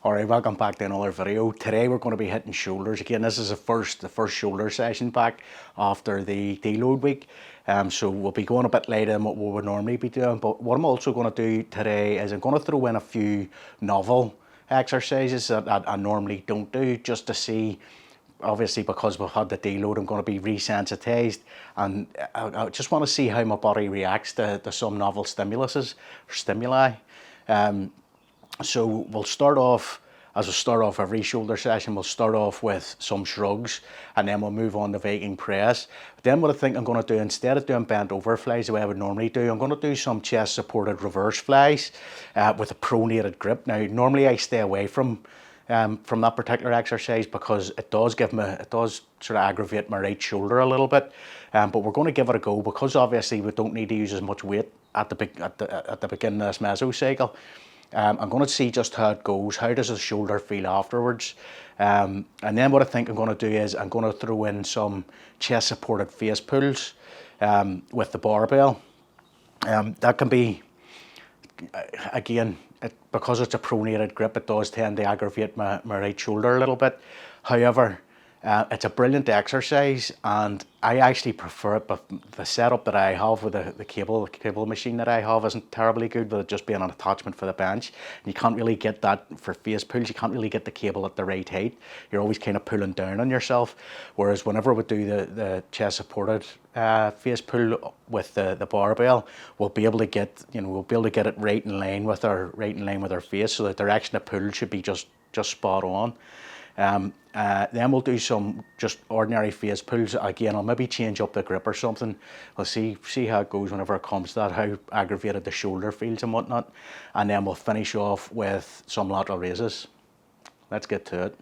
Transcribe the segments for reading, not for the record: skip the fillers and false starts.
Alright, welcome back to another video. Today we're going to be hitting shoulders again. This is the first shoulder session back after the deload week. So we'll be going a bit later than what we would normally be doing. But what I'm also going to do today is I'm going to throw in a few novel exercises that I normally don't do, just to see. Obviously, because we've had the deload, I'm going to be resensitized, and I just want to see how my body reacts to some novel stimuli. So we'll start off, as we start off every shoulder session, we'll start off with some shrugs, and then we'll move on to Viking Press. But then what I think I'm going to do, instead of doing bent over flies the way I would normally do, I'm going to do some chest supported reverse flies with a pronated grip. Now, normally I stay away from that particular exercise because it does sort of aggravate my right shoulder a little bit. But we're going to give it a go, because obviously we don't need to use as much weight at the beginning of this mesocycle. I'm going to see just how it goes. How does the shoulder feel afterwards? And then what I think I'm going to do is I'm going to throw in some chest supported face pulls with the barbell. That can be, again, because it's a pronated grip, it does tend to aggravate my right shoulder a little bit. However, it's a brilliant exercise, and I actually prefer it. But the setup that I have with the cable machine that I have isn't terribly good, with it just being an attachment for the bench. And you can't really get that for face pulls. You can't really get the cable at the right height. You're always kind of pulling down on yourself. Whereas whenever we do the chest supported face pull with the barbell, we'll be able to get it right in line with our face. So the direction of pull should be just spot on. Then we'll do some just ordinary face pulls. Again, I'll maybe change up the grip or something. We'll see how it goes whenever it comes to that, how aggravated the shoulder feels and whatnot. And then we'll finish off with some lateral raises. Let's get to it.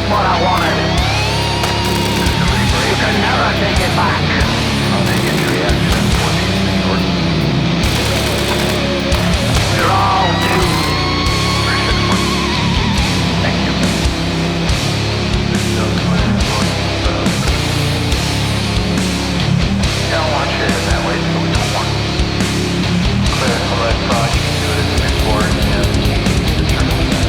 what I wanted. You can never take it back. I'll make entry accident 14 short. We're all doomed. Thank you. Don't want you in that way, so we don't want clear and select fraud. You can do it as an import and determine that.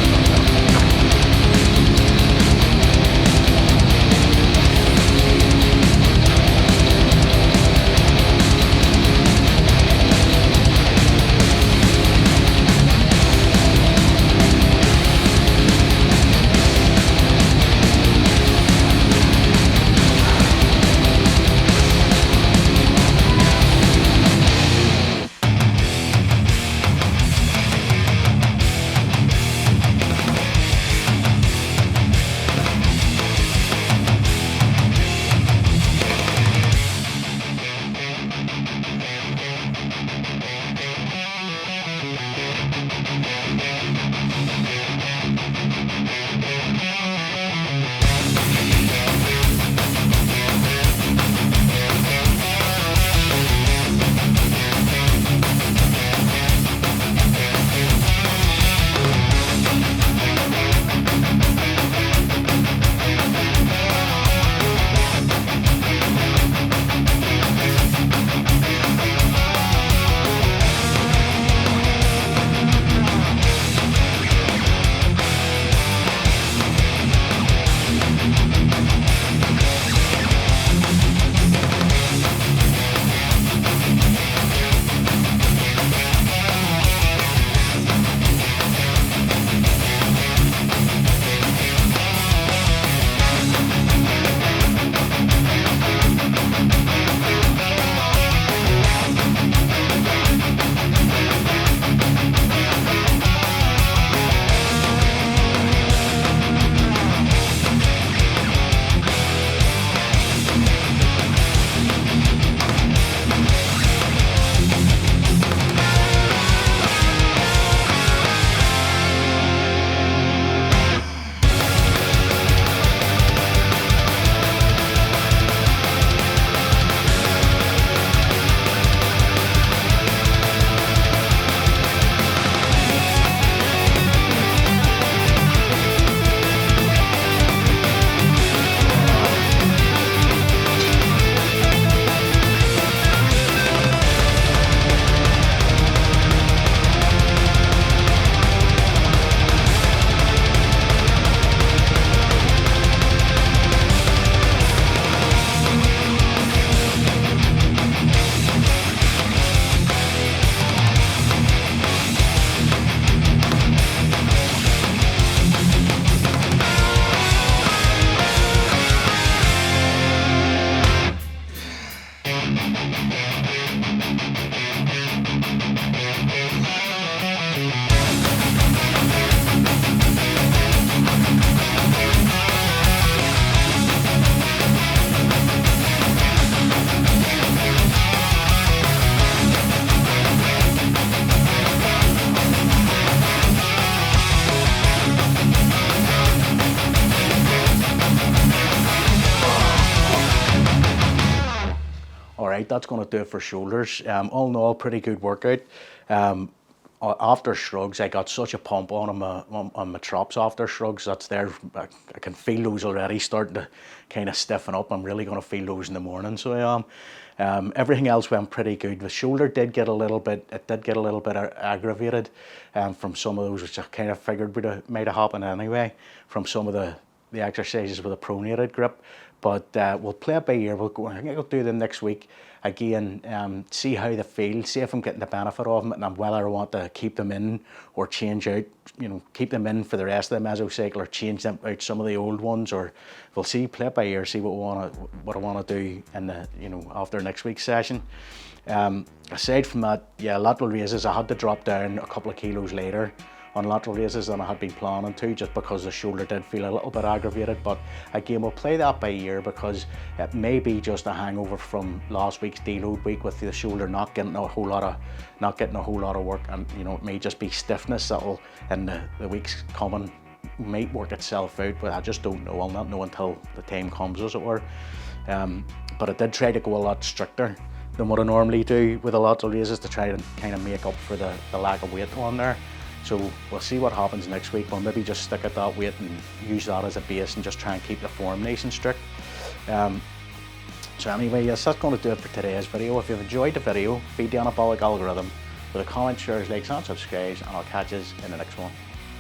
That's going to do it for shoulders. All in all, pretty good workout. After Shrugs, I got such a pump on my traps after Shrugs. That's there. I can feel those already starting to kind of stiffen up. I'm really going to feel those in the morning, so I am. Everything else went pretty good. The shoulder did get a little bit. It did get a little bit aggravated from some of those, which I kind of figured might have happened anyway from some of the exercises with a pronated grip. But we'll play it by ear. I think I'll do them next week again. See how they feel. See if I'm getting the benefit of them, and whether I want to keep them in or change out. Keep them in for the rest of the mesocycle or change them out some of the old ones. Or we'll see. Play it by ear. See what I want to do in the after next week's session. Aside from that, yeah, lateral raises. I had to drop down a couple of kilos later on lateral raises than I had been planning to, just because the shoulder did feel a little bit aggravated. But again, we'll play that by ear, because it may be just a hangover from last week's deload week with the shoulder not getting a whole lot of work, and it may just be stiffness that'll in the weeks coming might work itself out, but I just don't know. I'll not know until the time comes, as it were. But I did try to go a lot stricter than what I normally do with the lateral raises to try to kind of make up for the lack of weight on there. So we'll see what happens next week. We'll maybe just stick at that weight and use that as a base and just try and keep the form nice and strict. So anyway, yes, that's going to do it for today's video. If you've enjoyed the video, feed the anabolic algorithm with a comment, shares, likes and subscribes, and I'll catch you in the next one.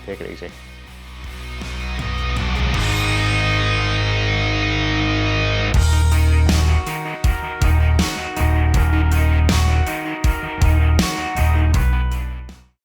Take it easy.